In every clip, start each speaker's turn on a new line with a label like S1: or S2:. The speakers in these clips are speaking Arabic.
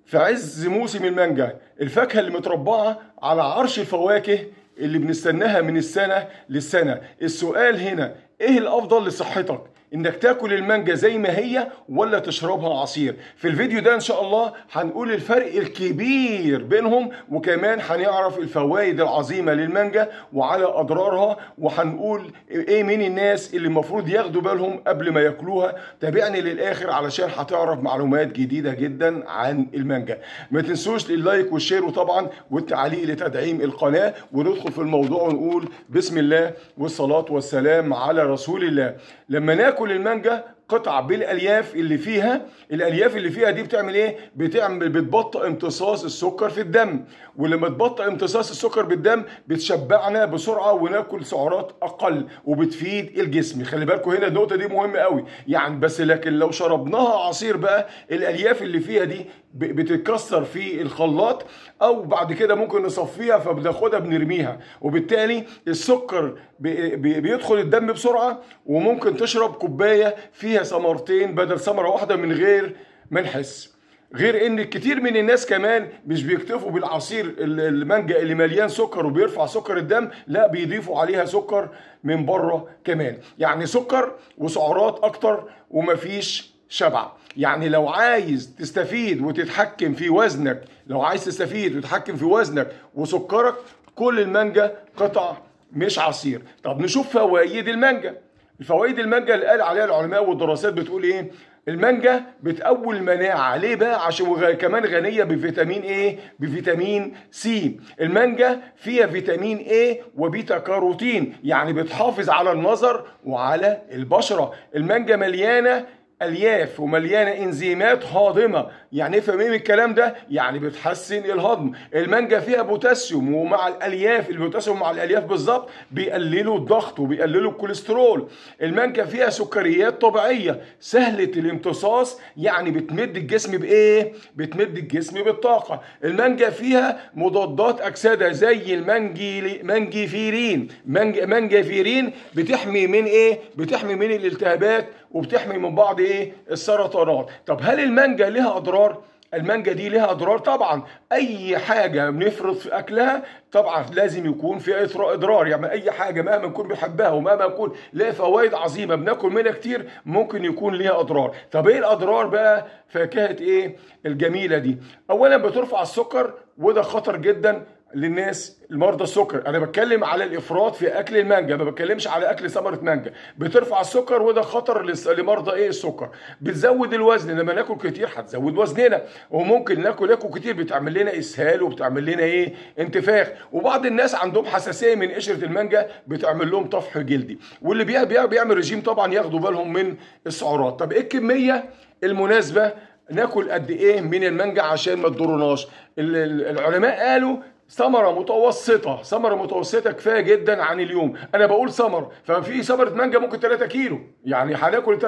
S1: في عز موسم المانجا، الفاكهة اللي متربعة على عرش الفواكه اللي بنستناها من السنة للسنة. السؤال هنا، ايه الافضل لصحتك؟ انك تاكل المانجا زي ما هي ولا تشربها عصير؟ في الفيديو ده ان شاء الله هنقول الفرق الكبير بينهم، وكمان هنعرف الفوائد العظيمة للمانجا وعلى اضرارها، وهنقول ايه من الناس اللي المفروض ياخدوا بالهم قبل ما ياكلوها. تابعني للاخر علشان هتعرف معلومات جديدة جدا عن المانجا. ما تنسوش اللايك والشير وطبعا والتعليق لتدعيم القناة، وندخل في الموضوع ونقول بسم الله والصلاة والسلام على رسول الله. لما ناكل المانجا قطع بالالياف اللي فيها، الالياف اللي فيها دي بتعمل ايه؟ بتبطئ امتصاص السكر في الدم، ولما تبطئ امتصاص السكر بالدم بتشبعنا بسرعه وناكل سعرات اقل وبتفيد الجسم. خلي بالكم هنا النقطه دي مهمه قوي يعني. بس لكن لو شربناها عصير بقى، الالياف اللي فيها دي بتتكسر في الخلاط، او بعد كده ممكن نصفيها فبناخدها بنرميها، وبالتالي السكر بيدخل الدم بسرعه. وممكن تشرب كوبايه فيها ثمرتين بدل ثمره واحده من غير ما نحس. غير ان كتير من الناس كمان مش بيكتفوا بالعصير المانجا اللي مليان سكر وبيرفع سكر الدم، لا بيضيفوا عليها سكر من بره كمان، يعني سكر وسعرات اكتر ومفيش شبع. يعني لو عايز تستفيد وتتحكم في وزنك، لو عايز تستفيد وتتحكم في وزنك وسكرك، كل المانجا قطع مش عصير. طب نشوف فوائد المانجا. الفوائد المانجا اللي قال عليها العلماء والدراسات بتقول ايه؟ المانجا بتقوي المناعة. ليه بقى؟ عشان كمان غنية بفيتامين ايه؟ بفيتامين سي. المانجا فيها فيتامين ايه وبيتا كاروتين، يعني بتحافظ على النظر وعلى البشرة. المانجا مليانة الياف ومليانه انزيمات هاضمه. يعني افهم ايه من الكلام ده؟ يعني بتحسن الهضم. المانجا فيها بوتاسيوم، ومع الالياف، البوتاسيوم مع الالياف بالظبط بيقللوا الضغط وبيقللوا الكوليسترول. المانجا فيها سكريات طبيعيه سهله الامتصاص، يعني بتمد الجسم بايه؟ بتمد الجسم بالطاقه. المانجا فيها مضادات اكسده زي المانجيفيرين. مانجيفيرين بتحمي من ايه؟ بتحمي من الالتهابات وبتحمي من بعض ايه؟ السرطانات. طب هل المانجا لها اضرار؟ المانجا دي لها اضرار طبعا. اي حاجه بنفرط في اكلها طبعا لازم يكون فيها اضرار. يعني اي حاجه مهما نكون بنحبها ومهما يكون لها فوائد عظيمه بناكل منها كتير، ممكن يكون ليها اضرار. طب ايه الاضرار بقى؟ فاكهه ايه الجميله دي؟ اولا بترفع السكر، وده خطر جدا للناس المرضى السكر. انا بتكلم على الافراط في اكل المانجا، ما بتكلمش على اكل ثمره مانجا. بترفع السكر وده خطر لمرضى ايه السكر. بتزود الوزن، لما ناكل كتير هتزود وزننا، وممكن ناكل كتير بتعمل لنا اسهال وبتعمل لنا ايه؟ انتفاخ. وبعض الناس عندهم حساسيه من قشره المانجا بتعمل لهم طفح جلدي. واللي بيعمل رجيم طبعا ياخدوا بالهم من السعرات. طب ايه الكميه المناسبه؟ ناكل قد ايه من المانجا عشان ما تضرناش؟ العلماء قالوا ثمرة متوسطة، ثمرة متوسطة كفاية جدا عن اليوم. أنا بقول ثمر، ففي ثمرة مانجا ممكن 3 كيلو، يعني هناكل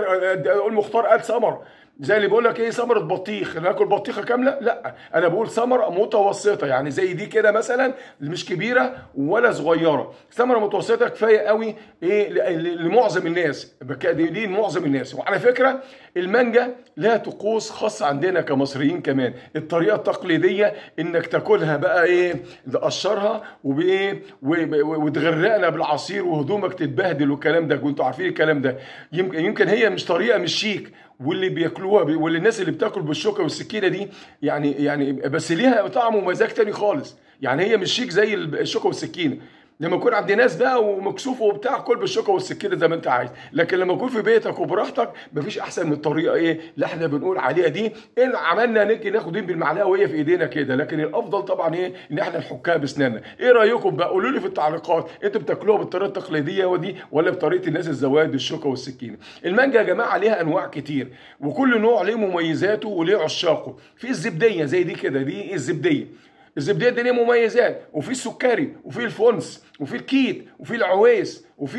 S1: أقول مختار قال ثمر. زي اللي بيقول لك ايه ثمره بطيخ، ناكل بطيخه كامله؟ لا، انا بقول ثمره متوسطه، يعني زي دي كده مثلا، مش كبيره ولا صغيره. ثمره متوسطه كفايه قوي ايه لمعظم الناس، دي لمعظم الناس. وعلى فكره المانجا لها طقوس خاصه عندنا كمصريين كمان. الطريقه التقليديه انك تاكلها بقى ايه؟ تقشرها وبايه وتغرقنا بالعصير وهدومك تتبهدل والكلام ده، كنتوا عارفين الكلام ده. يمكن هي مش طريقه مش شيك، واللي بياكلوها واللي الناس اللي بتاكل بالشوكه والسكينه دي يعني بس ليها طعم ومزاج تاني خالص. يعني هي مش شيك زي الشوكه والسكينه. لما يكون عند ناس بقى ومكسوف وبتاع، كل بالشوكه والسكينه زي ما انت عايز. لكن لما تكون في بيتك وبراحتك مفيش احسن من الطريقه ايه اللي احنا بنقول عليها دي. ان عملنا نيجي ناخد بالمعلقه وهي في ايدينا كده، لكن الافضل طبعا ايه؟ ان احنا نحكها باسناننا. ايه رايكم بقى؟ قولوا لي في التعليقات، انتوا بتاكلوها بالطريقه التقليديه ودي ولا بطريقه الناس الزواد الشوكه والسكينه؟ المانجا يا جماعه ليها انواع كتير، وكل نوع ليه مميزاته وليه عشاقه. في الزبديه زي دي كده، دي الزبديه. الزبديه دي ليه مميزات، وفي السكري وفي الفونس وفي الكيت وفي العويس وفي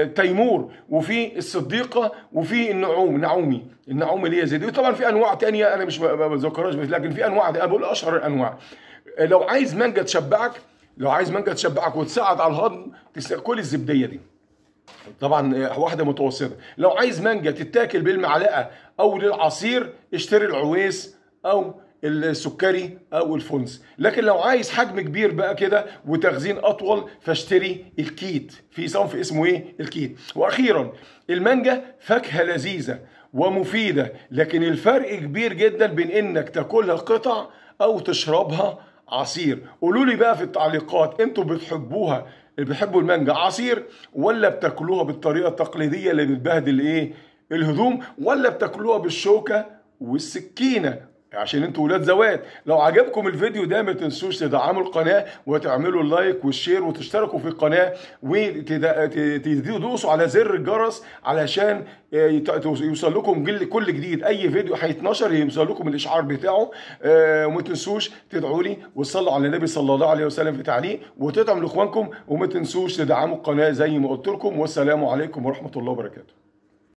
S1: التيمور وفي الصديقه وفي النعومي اللي هي زي دي. وطبعا في انواع تانية انا مش بذكرهاش، لكن في انواع انا بقول اشهر الانواع. لو عايز مانجا تشبعك وتساعد على الهضم، كل الزبديه دي طبعا واحده متوسطه. لو عايز مانجا تتاكل بالمعلقه او للعصير، اشتري العويس او السكري او الفونس. لكن لو عايز حجم كبير بقى كده وتخزين اطول فاشتري الكيت، في صنف اسمه ايه؟ الكيت. واخيرا المانجا فاكهه لذيذه ومفيده، لكن الفرق كبير جدا بين انك تاكلها قطع او تشربها عصير. قولوا لي بقى في التعليقات، انتوا بتحبوها اللي بيحبوا المانجا عصير، ولا بتاكلوها بالطريقه التقليديه اللي بتبهدل ايه؟ الهدوم، ولا بتاكلوها بالشوكه والسكينه عشان انتوا ولاد زوات؟ لو عجبكم الفيديو ده ما تنسوش تدعموا القناه وتعملوا اللايك والشير وتشتركوا في القناه وتدوسوا على زر الجرس علشان يوصل لكم كل جديد. اي فيديو هيتنشر يوصل لكم الاشعار بتاعه. وما تنسوش تدعوا لي وتصلوا على النبي صلى الله عليه وسلم في تعليق وتدعموا لاخوانكم، وما تنسوش تدعموا القناه زي ما قلت لكم. والسلام عليكم ورحمه الله وبركاته.